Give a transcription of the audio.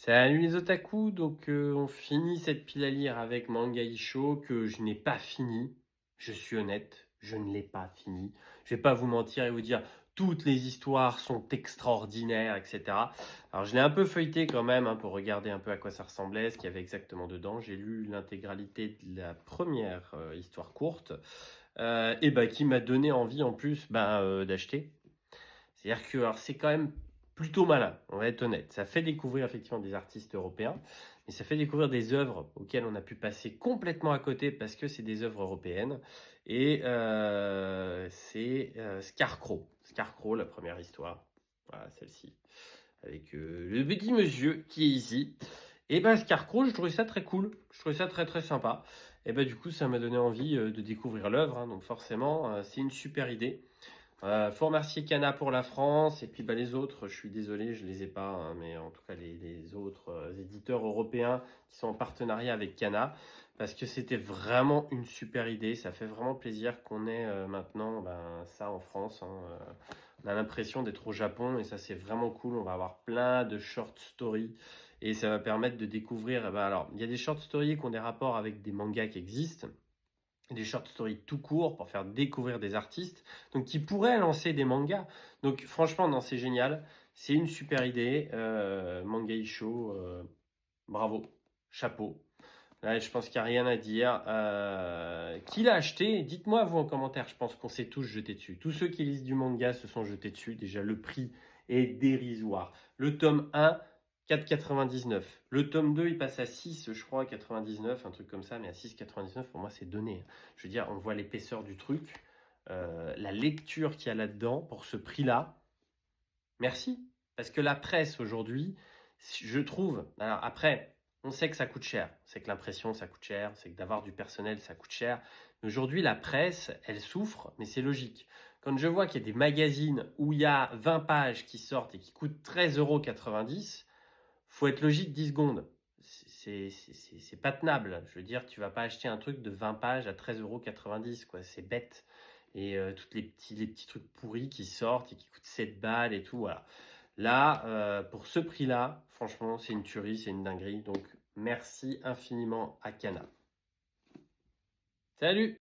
Salut les otaku, donc on finit cette pile à lire avec Manga Isho que je n'ai pas fini. Je suis honnête, je ne l'ai pas fini. Je vais pas vous mentir et vous dire toutes les histoires sont extraordinaires, etc. Alors je l'ai un peu feuilleté quand même hein, pour regarder un peu à quoi ça ressemblait, ce qu'il y avait exactement dedans. J'ai lu l'intégralité de la première histoire courte et bah, qui m'a donné envie en plus d'acheter. C'est-à-dire que alors, c'est quand même plutôt malin, on va être honnête. Ça fait découvrir effectivement des artistes européens, mais ça fait découvrir des œuvres auxquelles on a pu passer complètement à côté parce que c'est des œuvres européennes. Et c'est Scarecrow. Scarecrow, la première histoire. Voilà, celle-ci. Avec le petit monsieur qui est ici. Et ben Scarecrow, je trouvais ça très cool. Je trouvais ça très très sympa. Et ben du coup, ça m'a donné envie de découvrir l'œuvre, hein. Donc forcément, c'est une super idée. Faut remercier Cana pour la France et puis bah, les autres, je suis désolé, je les ai pas, hein, mais en tout cas les autres éditeurs européens qui sont en partenariat avec Cana, parce que c'était vraiment une super idée. Ça fait vraiment plaisir qu'on ait maintenant ça en France, hein. On a l'impression d'être au Japon et ça c'est vraiment cool. On va avoir plein de short stories et ça va permettre de découvrir. Alors, il y a des short stories qui ont des rapports avec des mangas qui existent, des short stories tout court pour faire découvrir des artistes, donc qui pourraient lancer des mangas. Donc franchement, non, c'est génial, c'est une super idée. Manga Isho, bravo, chapeau. Là, je pense qu'il n'y a rien à dire. Qui l'a acheté? Dites-moi vous en commentaire. Je pense qu'on s'est tous jetés dessus. Tous ceux qui lisent du manga se sont jetés dessus. Déjà, le prix est dérisoire. Le tome 1, 4,99. Le tome 2, il passe à 6, je crois, 99, un truc comme ça. Mais à 6,99, pour moi, c'est donné. Je veux dire, on voit l'épaisseur du truc. La lecture qu'il y a là-dedans pour ce prix-là. Merci. Parce que la presse aujourd'hui, je trouve. Alors après, on sait que ça coûte cher. On sait que l'impression, ça coûte cher. On sait que d'avoir du personnel, ça coûte cher. Mais aujourd'hui, la presse, elle souffre, mais c'est logique. Quand je vois qu'il y a des magazines où il y a 20 pages qui sortent et qui coûtent 13,90 €, faut être logique 10 secondes. C'est pas tenable. Je veux dire, tu vas pas acheter un truc de 20 pages à 13,90 €, quoi. C'est bête. Et tous les petits trucs pourris qui sortent et qui coûtent 7 balles et tout, voilà. Là, pour ce prix-là, franchement, c'est une tuerie, c'est une dinguerie. Donc, merci infiniment à Cana. Salut!